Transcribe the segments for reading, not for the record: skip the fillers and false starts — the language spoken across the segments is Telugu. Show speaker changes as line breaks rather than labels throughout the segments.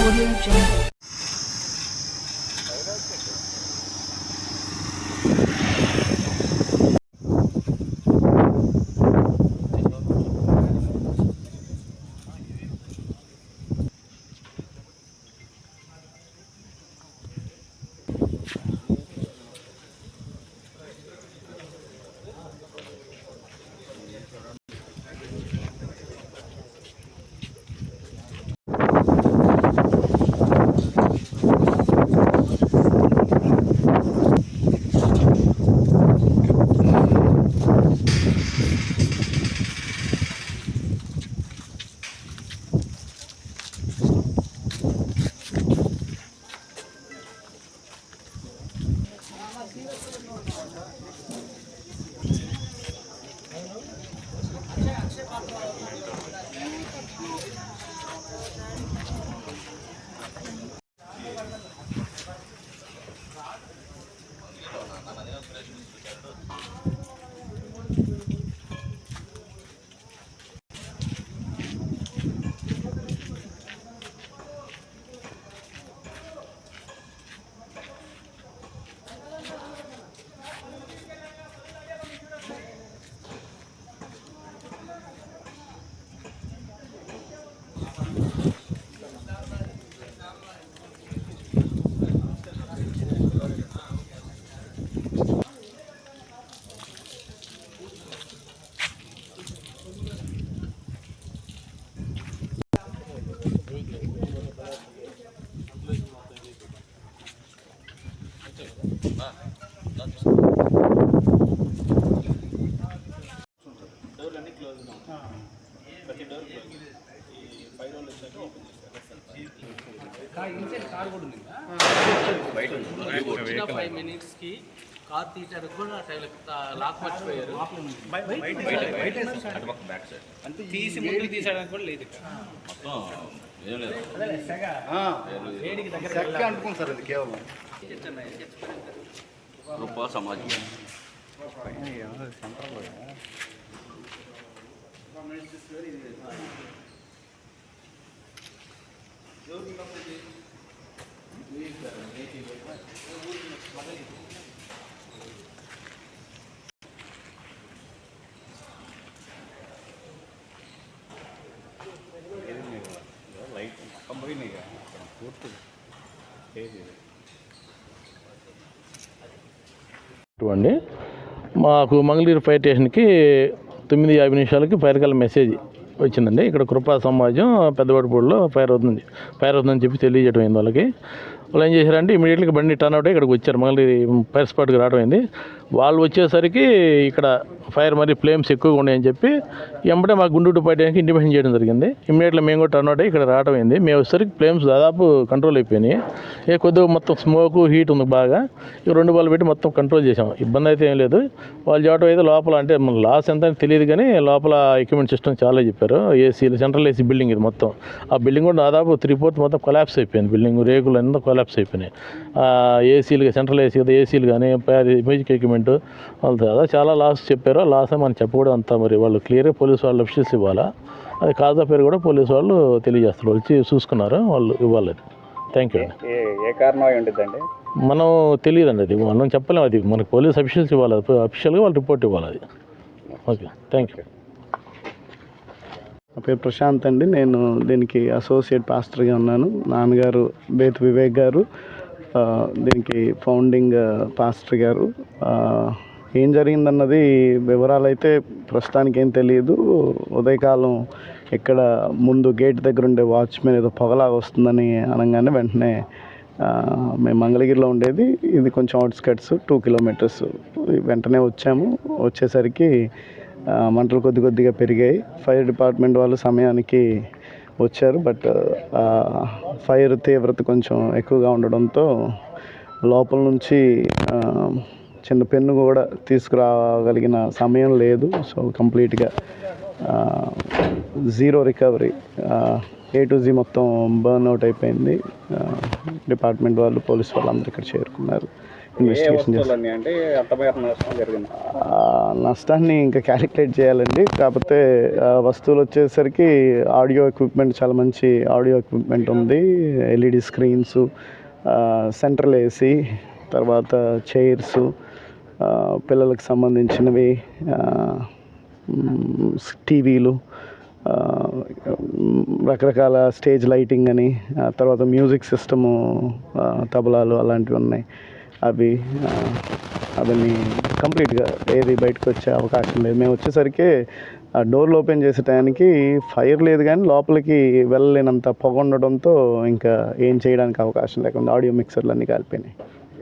Audio Jungle.
వచ్చిన 5 minutes కి కార్ తీయడానికి కూడా లాక్ మర్చిపోయారు. తీసి ముందుకు తీసేయడానికి కూడా లేదు.
అనుకోండి సార్, ఇది కేవలం
గొప్ప సమాజం.
లైట్ కంపెనీ పూర్తి
అండి. మాకు మంగళగిరి ఫైర్ స్టేషన్కి 9:50 ఫైర్ కాల్ మెసేజ్ వచ్చిందండి. ఇక్కడ కృపా సమాజం పెద్దవాడిపూడిలో ఫైర్ అవుతుందని చెప్పి తెలియజేయడం అయింది వాళ్ళకి. వాళ్ళు ఏం చేశారంటే ఇమీడియట్గా బండి టర్న్ అవుట్ ఇక్కడికి వచ్చారు, మంగళగిరి ఫైర్ స్పాట్కి రావడం అయింది. వాళ్ళు వచ్చేసరికి ఇక్కడ ఫైర్ మరి ఫ్లేమ్స్ ఎక్కువగా ఉన్నాయని చెప్పి వెంబడే మా గుంటూరు డిపార్ట్మెంట్కి ఇంటిమేషన్ చేయడం జరిగింది. ఇమీడియట్గా మేము కూడా టర్న్ అవుట్ ఇక్కడ రావడం అయింది. మేము వచ్చేసరికి ఫ్లేమ్స్ దాదాపు కంట్రోల్ అయిపోయినాయి. కొద్దిగా మొత్తం స్మోక్ హీట్ ఉంది బాగా. ఇక 2 బాల్ పెట్టి మొత్తం కంట్రోల్ చేసాం. ఇబ్బంది అయితే ఏం లేదు. వాళ్ళు చెప్పడం అయితే లోపల అంటే మన లాస్ ఎంత అని తెలియదు కానీ లోపల ఎక్విప్మెంట్ సిస్టమ్ చాలా చెప్పారు. ఏసీలు సెంట్రల్ ఏసీ బిల్డింగ్ ఇది మొత్తం. ఆ బిల్డింగ్ కూడా దాదాపు 3/4 మొత్తం కొలాప్స్ అయిపోయింది. బిల్డింగ్ రేకులు అంతా కొలాప్స్ అయిపోయినాయి. ఏసీలు సెంట్రల్ ఏసీలు కానీ మ్యూజిక్ ఎక్విప్మెంట్ వాళ్ళతో అదే చాలా లాస్ చెప్పారు. లాస్ మనం చెప్పకూడదు అంతా. మరి వాళ్ళు క్లియర్గా పోలీసు వాళ్ళు అఫీషియల్స్ ఇవ్వాలా, అది కాజా పేరు కూడా పోలీసు వాళ్ళు తెలియజేస్తారు. వచ్చి చూసుకున్నారు, వాళ్ళు ఇవ్వాలి. థ్యాంక్ యూ అండి.
ఏ కారణం అయి ఉంటుందండి
మనం తెలియదండి, అది మనం చెప్పలేము. అది మనకు పోలీస్ అఫీషియల్స్ ఇవ్వాలి, అఫీషియల్గా వాళ్ళు రిపోర్ట్ ఇవ్వాలి అది. Okay, thank you.
నా పేరు ప్రశాంత్ అండి. నేను దీనికి అసోసియేట్ పాస్టర్గా ఉన్నాను. నాన్నగారు బేత్ వివేక్ గారు దీనికి ఫౌండింగ్ పాస్టర్ గారు. ఏం జరిగిందన్నది వివరాలు అయితే ప్రస్తుతానికి ఏం తెలియదు. ఉదయకాలం ఇక్కడ ముందు గేట్ దగ్గర ఉండే వాచ్మెన్ ఏదో పొగలాగా వస్తుందని అనగానే వెంటనే మేము మంగళగిరిలో ఉండేది, ఇది కొంచెం అవుట్స్కట్స్ 2 కిలోమీటర్స్. వెంటనే వచ్చేసరికి మంటలు కొద్దిగా పెరిగాయి. ఫైర్ డిపార్ట్మెంట్ వాళ్ళు సమయానికి వచ్చారు. బట్ ఫైర్ తీవ్రత కొంచెం ఎక్కువగా ఉండడంతో లోపల నుంచి చిన్న పెన్ను కూడా తీసుకురాగలిగిన సమయం లేదు. సో కంప్లీట్గా zero recovery, A to Z మొత్తం బర్న్ అవుట్ అయిపోయింది. డిపార్ట్మెంట్ వాళ్ళు పోలీసు వాళ్ళు అందరూ ఇక్కడ చేరుకున్నారు. ఇన్వెస్టిగేషన్ చేస్తాం.
వస్తువులన్నీ అంటే ఎంత మేర నష్టం జరిగింది?
నష్టాన్ని ఇంకా క్యాలిక్యులేట్ చేయాలండి. కాకపోతే వస్తువులు వచ్చేసరికి ఆడియో ఎక్విప్మెంట్, చాలా మంచి ఆడియో ఎక్విప్మెంట్ ఉంది, ఎల్ఈడి స్క్రీన్స్, సెంట్రల్ ఏసీ, తర్వాత చైర్సు, పిల్లలకు సంబంధించినవి, టీవీలు, రకరకాల స్టేజ్ లైటింగ్ అని, తర్వాత మ్యూజిక్ సిస్టము, తబలాలు అలాంటివి ఉన్నాయి. అవన్నీ కంప్లీట్గా ఏది బయటకు వచ్చే అవకాశం లేదు. మేము వచ్చేసరికి ఆ డోర్లు ఓపెన్ చేసే టైంకి ఫైర్ లేదు, కానీ లోపలికి వెళ్ళలేనంత పొగ ఉండడంతో ఇంకా ఏం చేయడానికి అవకాశం లేకుండా ఆడియో మిక్సర్లు అన్నీ కాలిపోయినాయి.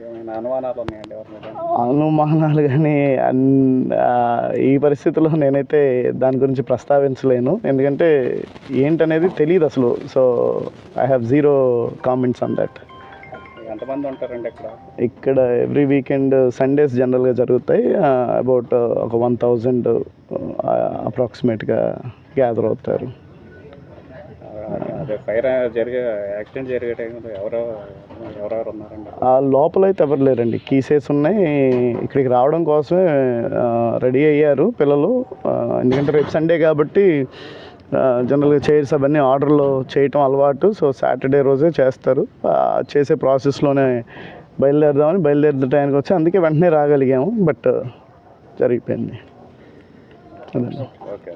ఏమైనా అనుమానాలు ఉన్నాయండి ఎవరి మీద?
అనుమానాలు కానీ ఈ పరిస్థితిలో నేనైతే దాని గురించి ప్రస్తావించలేను, ఎందుకంటే ఏంటనేది తెలియదు అసలు. So I have zero comments on that.
ఎంతమంది ఉంటారండి
ఇక్కడ ఎవ్రీ వీకెండ్ సండేస్ జనరల్గా జరుగుతాయి. అబౌట్ ఒక 1000 అప్రాక్సిమేట్గా గ్యాదర్ అవుతారు.
అదే ఫైర్ యాక్సిడెంట్ జరిగే టైంలో ఎవరెవరు ఉన్నారండి?
లోపల అయితే ఎవరు లేరండి, కీసెస్ ఉన్నాయి. ఇక్కడికి రావడం కోసమే రెడీ అయ్యారు పిల్లలు, ఎందుకంటే రేపు సండే కాబట్టి జనరల్గా చైర్స్ అవన్నీ ఆర్డర్లో చేయటం అలవాటు. సో సాటర్డే రోజే చేస్తారు. చేసే ప్రాసెస్లోనే బయలుదేరే టైంకి వచ్చి అందుకే వెంటనే రాగలిగాము, బట్ జరిగిపోయింది. అదే.
ఓకే.